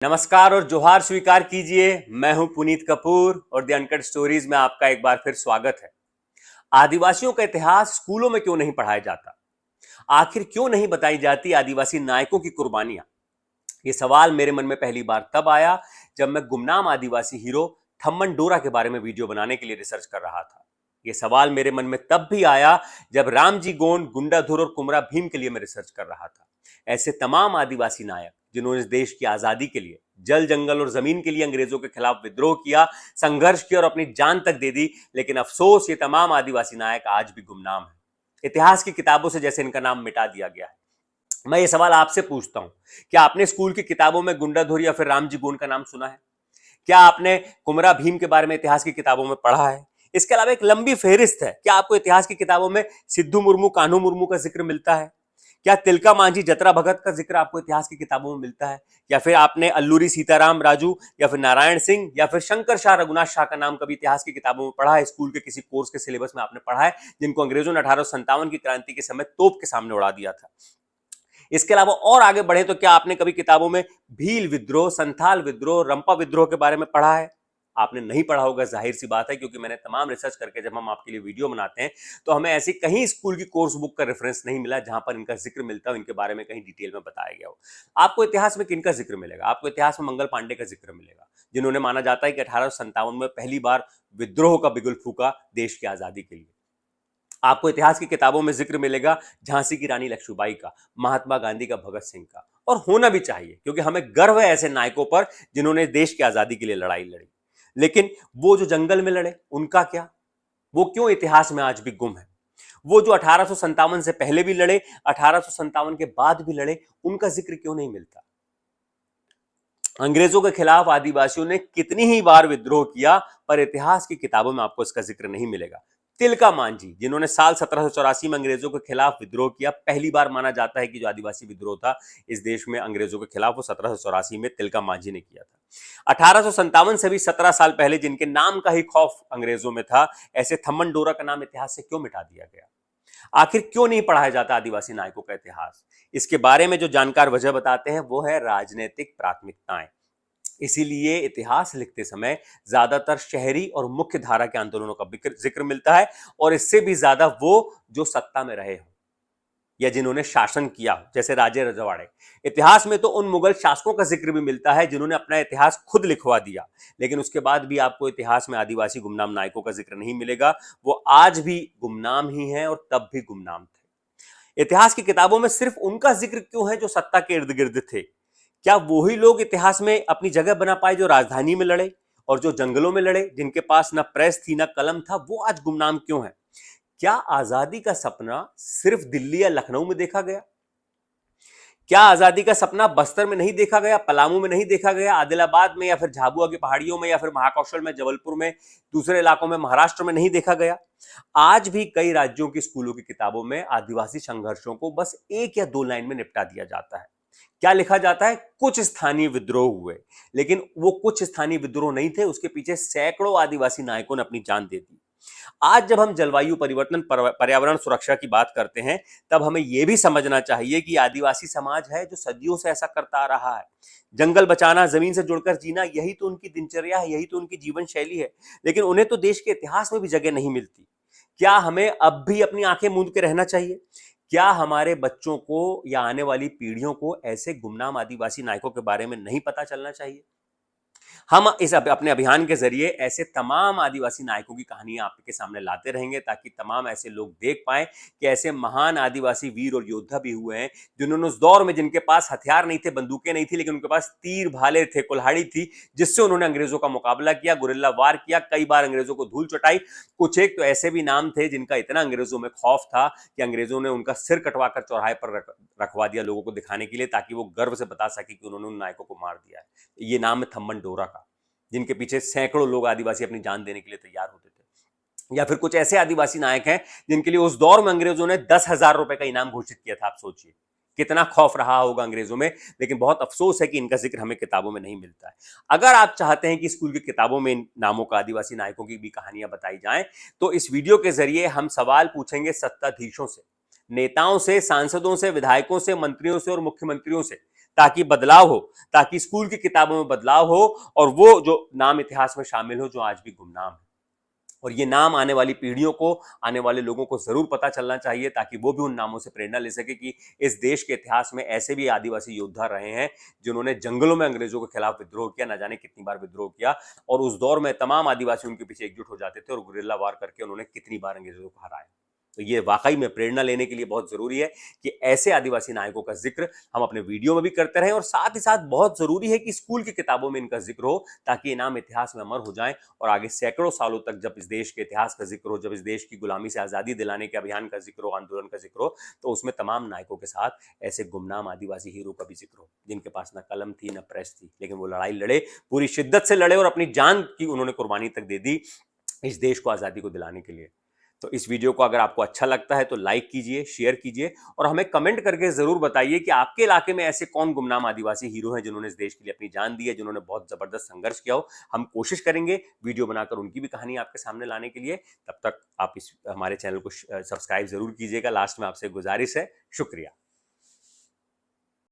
नमस्कार और जोहार स्वीकार कीजिए। मैं हूं पुनीत कपूर और द अनकट स्टोरीज में आपका एक बार फिर स्वागत है। आदिवासियों का इतिहास स्कूलों में क्यों नहीं पढ़ाया जाता? आखिर क्यों नहीं बताई जाती आदिवासी नायकों की कुर्बानियां? ये सवाल मेरे मन में पहली बार तब आया जब मैं गुमनाम आदिवासी हीरो थम्मन डोरा के बारे में वीडियो बनाने के लिए रिसर्च कर रहा था। ये सवाल मेरे मन में तब भी आया जब रामजी गोंड, गुंडाधुर और कुमरा भीम के लिए मैं रिसर्च कर रहा था। ऐसे तमाम आदिवासी नायक जिन्होंने इस देश की आजादी के लिए जल, जंगल और जमीन के लिए अंग्रेजों के खिलाफ विद्रोह किया, संघर्ष किया और अपनी जान तक दे दी, लेकिन अफसोस ये तमाम आदिवासी नायक आज भी गुमनाम हैं। इतिहास की किताबों से जैसे इनका नाम मिटा दिया गया है। मैं ये सवाल आपसे पूछता हूं, क्या आपने स्कूल की किताबों में गुंडाधुर या फिर रामजी गोंड का नाम सुना है? क्या आपने कुमरा भीम के बारे में इतिहास की किताबों में पढ़ा है? इसके अलावा एक लंबी फेहरिस्त है। क्या आपको इतिहास की किताबों में सिद्धू मुर्मू, कान्हू मुर्मू का जिक्र मिलता है? क्या तिलका मांझी, जतरा भगत का जिक्र आपको इतिहास की किताबों में मिलता है? या फिर आपने अल्लूरी सीताराम राजू या फिर नारायण सिंह या फिर शंकर शाह, रघुनाथ शाह का नाम कभी इतिहास की किताबों में पढ़ा है? स्कूल के किसी कोर्स के सिलेबस में आपने पढ़ा है, जिनको अंग्रेजों ने 1857 की क्रांति के समय तोप के सामने उड़ा दिया था? इसके अलावा और आगे बढ़े तो क्या आपने कभी किताबों में भील विद्रोह, संथाल विद्रोह, रंपा विद्रोह के बारे में पढ़ा है? आपने नहीं पढ़ा होगा, जाहिर सी बात है, क्योंकि मैंने तमाम रिसर्च करके जब हम आपके लिए वीडियो बनाते हैं तो हमें ऐसी कहीं स्कूल की कोर्स बुक का रेफरेंस नहीं मिला जहां पर इनका जिक्र मिलता हो, इनके बारे में कहीं डिटेल में बताया गया हो। आपको इतिहास में किनका जिक्र मिलेगा? आपको इतिहास में मंगल पांडे का जिक्र मिलेगा, जिन्होंने माना जाता है कि 1857 में पहली बार विद्रोह का बिगुल फूका देश की आजादी के लिए। आपको इतिहास की किताबों में जिक्र मिलेगा झांसी की रानी लक्ष्मीबाई का, महात्मा गांधी का, भगत सिंह का, और होना भी चाहिए, क्योंकि हमें गर्व है ऐसे नायकों पर जिन्होंने देश की आजादी के लिए लड़ाई लड़ी। लेकिन वो जो जंगल में लड़े, उनका क्या? वो क्यों इतिहास में आज भी गुम है? वो जो 1857 से पहले भी लड़े, 1857 के बाद भी लड़े, उनका जिक्र क्यों नहीं मिलता? अंग्रेजों के खिलाफ आदिवासियों ने कितनी ही बार विद्रोह किया, पर इतिहास की किताबों में आपको इसका जिक्र नहीं मिलेगा। तिलका मांझी, जिन्होंने साल 1784 में अंग्रेजों के खिलाफ विद्रोह किया, पहली बार माना जाता है कि जो आदिवासी विद्रोह था इस देश में अंग्रेजों के खिलाफ, वो 1784 में तिलका मांझी ने किया था। 1857 से भी 17 साल पहले जिनके नाम का ही खौफ अंग्रेजों में था, ऐसे थम्मन डोरा का नाम इतिहास से क्यों मिटा दिया गया? आखिर क्यों नहीं पढ़ाया जाता आदिवासी नायकों का इतिहास? इसके बारे में जो जानकार वजह बताते हैं वो है राजनीतिक प्राथमिकताएं। इसीलिए इतिहास लिखते समय ज्यादातर शहरी और मुख्य धारा के आंदोलनों का जिक्र मिलता है, और इससे भी ज्यादा वो जो सत्ता में रहे हो या जिन्होंने शासन किया हो, जैसे राजे रजवाड़े। इतिहास में तो उन मुगल शासकों का जिक्र भी मिलता है जिन्होंने अपना इतिहास खुद लिखवा दिया, लेकिन उसके बाद भी आपको इतिहास में आदिवासी गुमनाम नायकों का जिक्र नहीं मिलेगा। वो आज भी गुमनाम ही हैं और तब भी गुमनाम थे। इतिहास की किताबों में सिर्फ उनका जिक्र क्यों है जो सत्ता के इर्द गिर्द थे? क्या वही लोग इतिहास में अपनी जगह बना पाए जो राजधानी में लड़े और जो जंगलों में लड़े, जिनके पास ना प्रेस थी ना कलम था, वो आज गुमनाम क्यों है? क्या आजादी का सपना सिर्फ दिल्ली या लखनऊ में देखा गया? क्या आजादी का सपना बस्तर में नहीं देखा गया, पलामू में नहीं देखा गया, आदिलाबाद में या फिर झाबुआ की पहाड़ियों में या फिर महाकौशल में, जबलपुर में, दूसरे इलाकों में, महाराष्ट्र में नहीं देखा गया? आज भी कई राज्यों की स्कूलों की किताबों में आदिवासी संघर्षों को बस एक या दो लाइन में निपटा दिया जाता है। क्या लिखा जाता है? कुछ स्थानीय विद्रोह हुए, लेकिन वो कुछ स्थानीय विद्रोह नहीं थे, उसके पीछे सैकड़ों आदिवासी नायकों ने अपनी जान दे दी। आज जब हम जलवायु परिवर्तन, पर्यावरण सुरक्षा की बात करते हैं, तब हमें यह भी समझना चाहिए कि आदिवासी समाज है जो सदियों से ऐसा करता आ रहा है। जंगल बचाना, जमीन से जुड़कर जीना, यही तो उनकी दिनचर्या है, यही तो उनकी जीवन शैली है, लेकिन उन्हें तो देश के इतिहास में भी जगह नहीं मिलती। क्या हमें अब भी अपनी आंखें मूंद के रहना चाहिए? क्या हमारे बच्चों को या आने वाली पीढ़ियों को ऐसे गुमनाम आदिवासी नायकों के बारे में नहीं पता चलना चाहिए? हम इस अपने अभियान के जरिए ऐसे तमाम आदिवासी नायकों की कहानियां आपके सामने लाते रहेंगे, ताकि तमाम ऐसे लोग देख पाएं कि ऐसे महान आदिवासी वीर और योद्धा भी हुए हैं जिन्होंने उस दौर में, जिनके पास हथियार नहीं थे, बंदूकें नहीं थी, लेकिन उनके पास तीर भाले थे, कुल्हाड़ी थी, जिससे उन्होंने अंग्रेजों का मुकाबला किया, गुरिल्ला वार किया, कई बार अंग्रेजों को धूल चटाई। कुछ एक तो ऐसे भी नाम थे जिनका इतना अंग्रेजों में खौफ था कि अंग्रेजों ने उनका सिर कटवाकर चौराहे पर रखवा दिया लोगों को दिखाने के लिए, ताकि वो गर्व से बता सके कि उन्होंने उन नायकों को मार दिया है। ये नाम है थम्मन डोरा का, जिनके पीछे सैकड़ों लोग आदिवासी अपनी जान देने के लिए तैयार होते थे। या फिर कुछ ऐसे आदिवासी नायक हैं जिनके लिए उस दौर में अंग्रेजों ने 10,000 रुपए का इनाम घोषित किया था। आप सोचिए कितना खौफ रहा होगा अंग्रेजों में, लेकिन बहुत अफसोस है कि इनका जिक्र हमें किताबों में नहीं मिलता है। अगर आप चाहते हैं कि स्कूल की किताबों में इन नामों का, आदिवासी नायकों की भी कहानियां बताई जाएं, तो इस वीडियो के जरिए हम सवाल पूछेंगे सत्ताधीशों से, नेताओं से, सांसदों से, विधायकों से, मंत्रियों से और मुख्यमंत्रियों से, ताकि बदलाव हो, ताकि स्कूल की किताबों में बदलाव हो और वो जो नाम इतिहास में शामिल हो जो आज भी गुमनाम है। और ये नाम आने वाली पीढ़ियों को, आने वाले लोगों को जरूर पता चलना चाहिए, ताकि वो भी उन नामों से प्रेरणा ले सके कि इस देश के इतिहास में ऐसे भी आदिवासी योद्धा रहे हैं जिन्होंने जंगलों में अंग्रेजों के खिलाफ विद्रोह किया, न जाने कितनी बार विद्रोह किया, और उस दौर में तमाम आदिवासी उनके पीछे एकजुट हो जाते थे और गुरिल्ला वार करके उन्होंने कितनी बार अंग्रेजों को हराया। तो ये वाकई में प्रेरणा लेने के लिए बहुत जरूरी है कि ऐसे आदिवासी नायकों का जिक्र हम अपने वीडियो में भी करते रहें, और साथ ही साथ बहुत जरूरी है कि स्कूल की किताबों में इनका जिक्र हो, ताकि ये नाम इतिहास में अमर हो जाएं और आगे सैकड़ों सालों तक जब इस देश के इतिहास का जिक्र हो, जब इस देश की गुलामी से आजादी दिलाने के अभियान का जिक्र हो, आंदोलन का जिक्र हो, तो उसमें तमाम नायकों के साथ ऐसे गुमनाम आदिवासी हीरो का भी जिक्र हो, जिनके पास ना कलम थी ना प्रेस थी, लेकिन वो लड़ाई लड़े, पूरी शिद्दत से लड़े और अपनी जान की उन्होंने कुर्बानी तक दे दी इस देश को आजादी को दिलाने के लिए। तो इस वीडियो को अगर आपको अच्छा लगता है तो लाइक कीजिए, शेयर कीजिए, और हमें कमेंट करके जरूर बताइए कि आपके इलाके में ऐसे कौन गुमनाम आदिवासी हीरो हैं जिन्होंने इस देश के लिए अपनी जान दी है, जिन्होंने बहुत जबरदस्त संघर्ष किया हो। हम कोशिश करेंगे वीडियो बनाकर उनकी भी कहानी आपके सामने लाने के लिए। तब तक आप इस हमारे चैनल को सब्सक्राइब जरूर कीजिएगा। लास्ट में आपसे गुजारिश है। शुक्रिया।